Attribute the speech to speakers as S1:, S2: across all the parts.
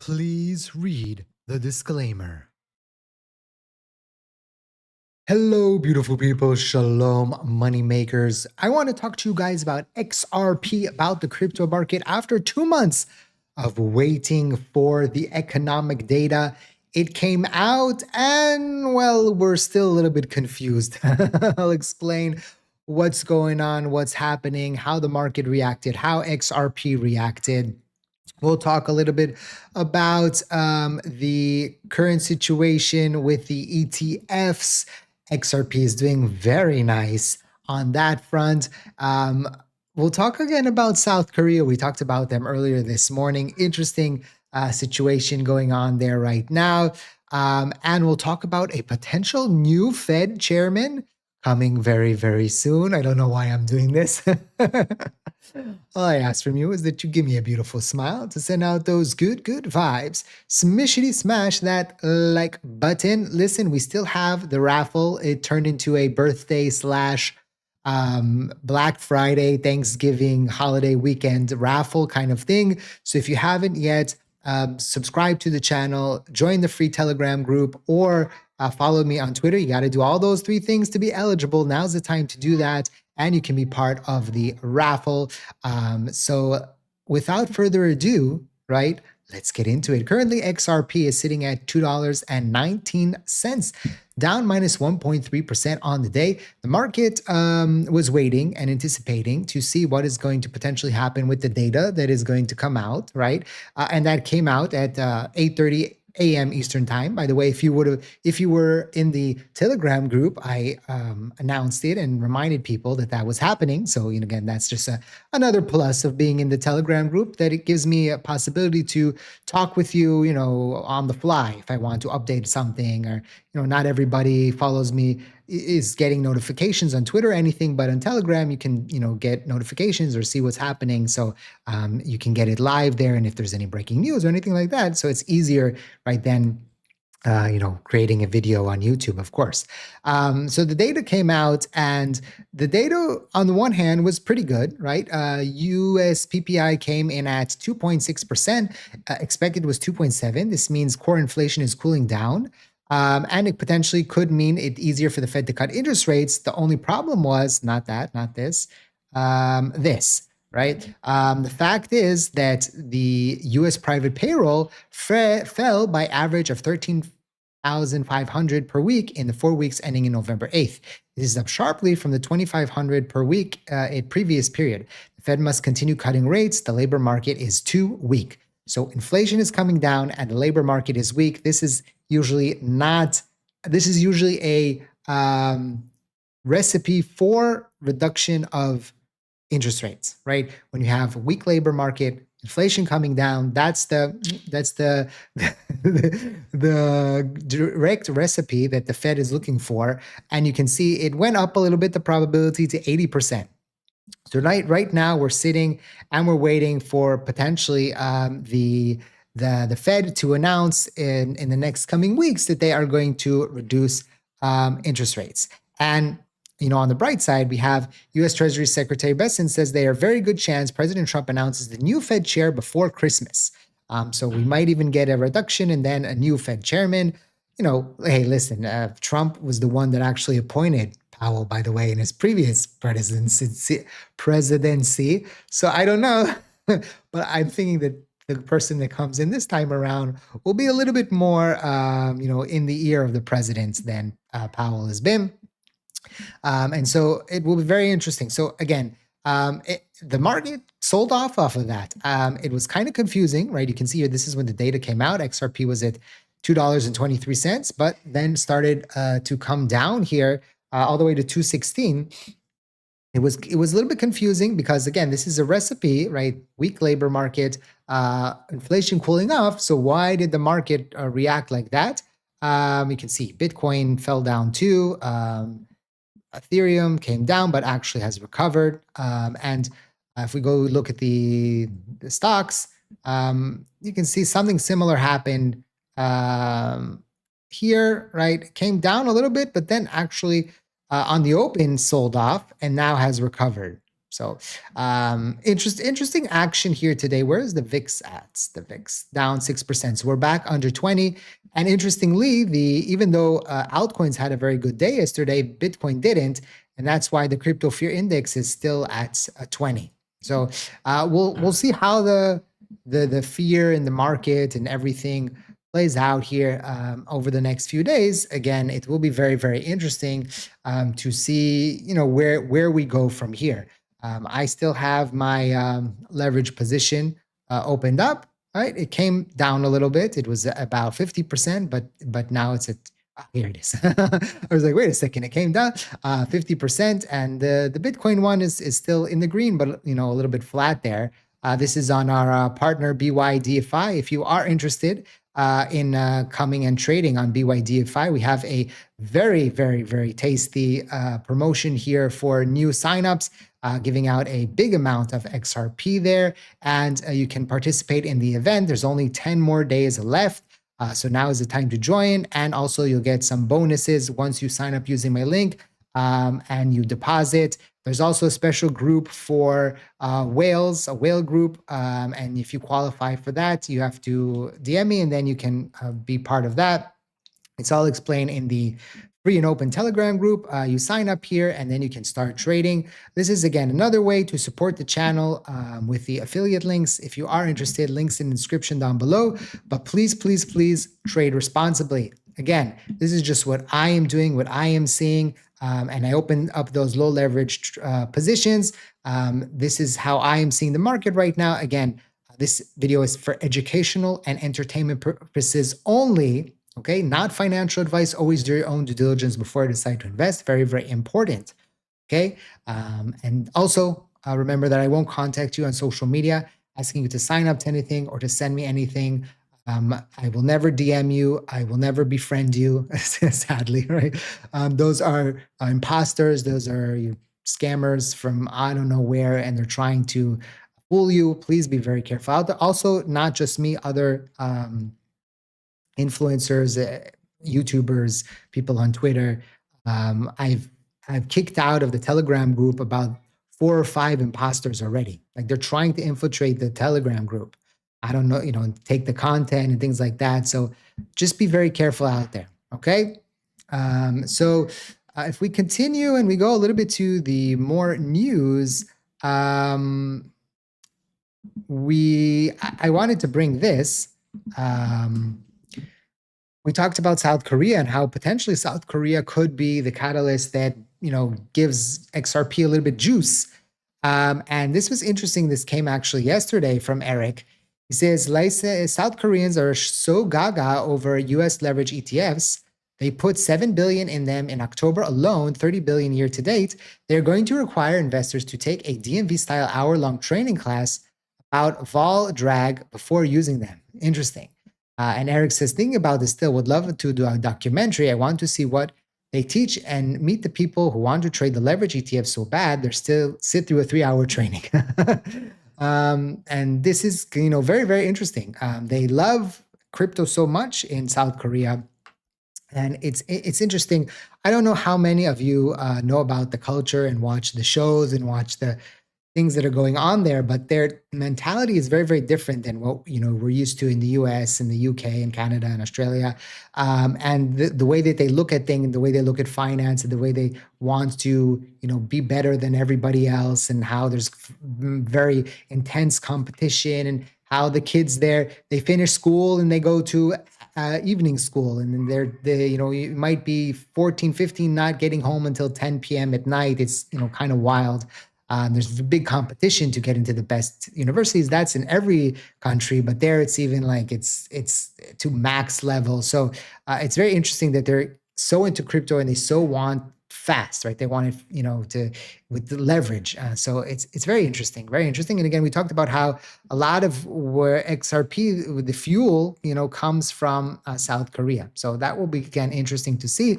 S1: Please read the disclaimer. Hello, beautiful people. Shalom, money makers. I want to talk to you guys about XRP, about the crypto market. After 2 months of waiting for the economic data, it came out, and well, we're still a little bit confused. I'll explain what's going on, what's happening, how the market reacted, how XRP reacted. We'll talk a little bit about the current situation with the ETFs. XRP is doing very nice on that front. We'll talk again about South Korea. We talked about them earlier this morning. Interesting situation going on there right now. And we'll talk about a potential new Fed chairman coming very, very soon. I don't know why I'm doing this. All I ask from you is that you give me a beautiful smile to send out those good vibes. Smishity smash that like button. Listen, we still have the raffle. It turned into a birthday slash Black Friday, Thanksgiving, holiday weekend raffle kind of thing. So if you haven't yet, subscribe to the channel, join the free Telegram group, or follow me on Twitter. You got to do all those three things to be eligible. Now's the time to do that, and you can be part of the raffle. So without further ado, right, let's get into it. Currently, XRP is sitting at $2.19, down minus 1.3% on the day. The market was waiting and anticipating to see what is going to potentially happen with the data that is going to come out, right? And that came out at 8:30 a.m. Eastern time. By the way, if you were in the Telegram group, I announced it and reminded people that that was happening. So, again, that's just another plus of being in the Telegram group, that it gives me a possibility to talk with you, on the fly if I want to update something, or, not everybody follows me, is getting notifications on Twitter or anything, but on Telegram, you can, get notifications or see what's happening. So you can get it live there. And if there's any breaking news or anything like that, so it's easier right then, creating a video on YouTube, of course. So the data came out, and the data on the one hand was pretty good, right? US PPI came in at 2.6%. Expected was 2.7. This means core inflation is cooling down. And it potentially could mean it easier for the Fed to cut interest rates. The only problem was not this, this. Right. The fact is that the U.S. private payroll fell by average of 13,500 per week in the 4 weeks ending in November 8th. This is up sharply from the 2,500 per week in previous period. The Fed must continue cutting rates. The labor market is too weak. So inflation is coming down and the labor market is weak. This is usually a recipe for reduction of interest rates, right? When you have a weak labor market, inflation coming down, that's the the direct recipe that the Fed is looking for. And you can see it went up a little bit, the probability, to 80%. So right now we're sitting and we're waiting for potentially the Fed to announce in the next coming weeks that they are going to reduce interest rates. And on the bright side, we have U.S. Treasury Secretary Bessent says there are very good chance President Trump announces the new Fed chair before Christmas. So we might even get a reduction and then a new Fed chairman. Hey, listen, Trump was the one that actually appointed Powell, by the way, in his previous presidency. So I don't know, but I'm thinking that the person that comes in this time around will be a little bit more, in the ear of the president than Powell has been. And so it will be very interesting. So again, the market sold off of that. It was kind of confusing, right? You can see here, this is when the data came out. XRP was at $2.23, but then started to come down here all the way to 216. It was a little bit confusing because, again, this is a recipe, right? Weak labor market, inflation cooling off. So why did the market react like that? You can see Bitcoin fell down too. Ethereum came down, but actually has recovered. And if we go look at the stocks, you can see something similar happened here, right? It came down a little bit, but then actually on the open sold off and now has recovered. So interesting action here today. Where is the VIX at? The VIX down 6%. So we're back under 20. And interestingly, even though altcoins had a very good day yesterday, Bitcoin didn't, and that's why the crypto fear index is still at 20. So we'll see how the fear in the market and everything plays out here over the next few days. Again, it will be very, very interesting to see, where we go from here. I still have my leverage position opened up. Right, it came down a little bit. It was about 50%, but now it's at here it is. I was like, wait a second, it came down 50%, and the Bitcoin one is still in the green, but a little bit flat there. This is on our partner BYDFI. If you are interested in coming and trading on BYDFI, we have a very, very, very tasty promotion here for new signups, giving out a big amount of XRP there, and you can participate in the event. There's only 10 more days left. So now is the time to join. And also you'll get some bonuses once you sign up using my link and you deposit. There's also a special group for whales, a whale group. And if you qualify for that, you have to DM me and then you can be part of that. It's all explained in the free and open Telegram group. You sign up here and then you can start trading. This is, again, another way to support the channel with the affiliate links. If you are interested, links in the description down below. But please, please, please trade responsibly. Again, this is just what I am doing, what I am seeing. And I opened up those low leverage positions. This is how I am seeing the market right now. Again, this video is for educational and entertainment purposes only. Okay, not financial advice. Always do your own due diligence before you decide to invest. Very, very important. Okay, and also remember that I won't contact you on social media asking you to sign up to anything or to send me anything. I will never DM you. I will never befriend you, sadly, right? Those are imposters. Those are scammers from I don't know where, and they're trying to fool you. Please be very careful. Also, not just me, other influencers, YouTubers, people on Twitter. I've kicked out of the Telegram group about 4 or 5 imposters already. Like they're trying to infiltrate the Telegram group. I don't know, take the content and things like that. So just be very careful out there. Okay. So if we continue and we go a little bit to the more news, I wanted to bring this. We talked about South Korea and how potentially South Korea could be the catalyst that, gives XRP a little bit juice. And this was interesting. This came actually yesterday from Eric. He says, South Koreans are so gaga over US leverage ETFs. They put 7 billion in them in October alone, 30 billion year to date. They're going to require investors to take a DMV style hour-long training class about vol drag before using them. Interesting. And Eric says, thinking about this still, would love to do a documentary. I want to see what they teach and meet the people who want to trade the leverage ETF so bad, they're still sit through a 3-hour training. And this is, very, very interesting. They love crypto so much in South Korea. And it's interesting. I don't know how many of you know about the culture and watch the shows and watch the things that are going on there, but their mentality is very, very different than what we're used to in the US and the UK and Canada and Australia. And the way that they look at things and the way they look at finance and the way they want to be better than everybody else, and how there's very intense competition, and how the kids there, they finish school and they go to evening school, and then you might be 14, 15 not getting home until 10 p.m. at night. It's kind of wild. There's a big competition to get into the best universities. That's in every country, but there it's even like it's to max level. So it's very interesting that they're so into crypto and they so want fast, right? They want it, with the leverage. So it's very interesting, very interesting. And again, we talked about how a lot of where XRP, the fuel, comes from South Korea. So that will be, again, interesting to see.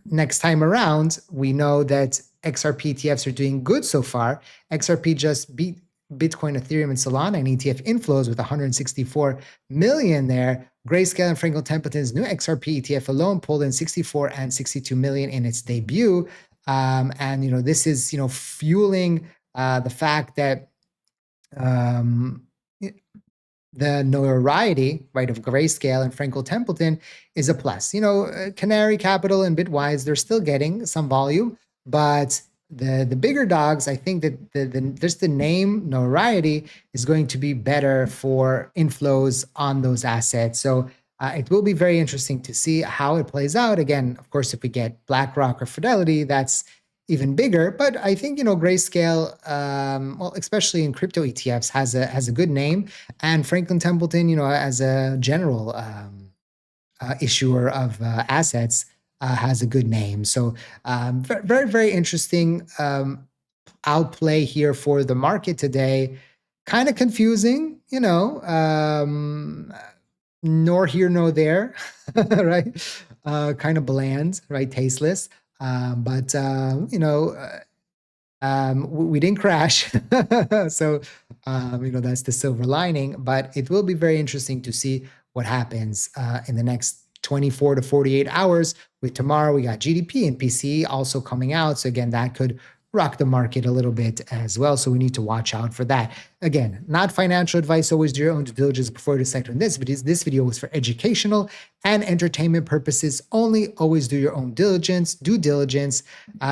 S1: Next time around, we know that XRP ETFs are doing good so far. XRP just beat Bitcoin, Ethereum, and Solana in ETF inflows with 164 million there. Grayscale and Franklin Templeton's new XRP ETF alone pulled in 64 and 62 million in its debut. And this is fueling the fact that um, the notoriety, right, of Grayscale and Franklin Templeton is a plus. Canary Capital and Bitwise, they're still getting some volume, but the bigger dogs, I think that just the name notoriety is going to be better for inflows on those assets. So it will be very interesting to see how it plays out. Again, of course, if we get BlackRock or Fidelity, that's even bigger. But I think Grayscale, well, especially in crypto ETFs, has a good name, and Franklin Templeton, as a general issuer of assets, has a good name. So very very interesting outplay here for the market today. Kind of confusing, nor here nor there, right? Kind of bland, right? Tasteless. But we didn't crash. So, that's the silver lining. But it will be very interesting to see what happens in the next 24 to 48 hours. With tomorrow, we got GDP and PCE also coming out. So, again, that could rock the market a little bit as well. So we need to watch out for that. Again, not financial advice. Always do your own due diligence before you decide on this. This video was for educational and entertainment purposes only. Always do your own due diligence.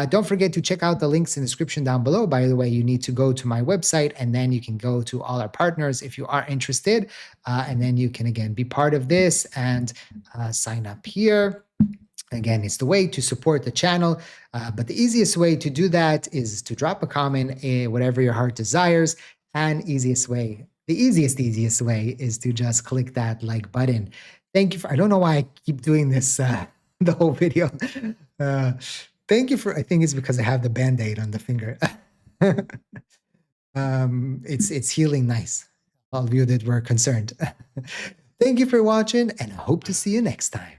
S1: Don't forget to check out the links in the description down below. By the way, you need to go to my website, and then you can go to all our partners if you are interested. And then you can, again, be part of this and sign up here. Again, it's the way to support the channel, but the easiest way to do that is to drop a comment, whatever your heart desires. And the easiest way is to just click that like button. Thank you I don't know why I keep doing this the whole video. Thank you I think it's because I have the Band-Aid on the finger. It's healing nice. All of you that were concerned. Thank you for watching, and I hope to see you next time.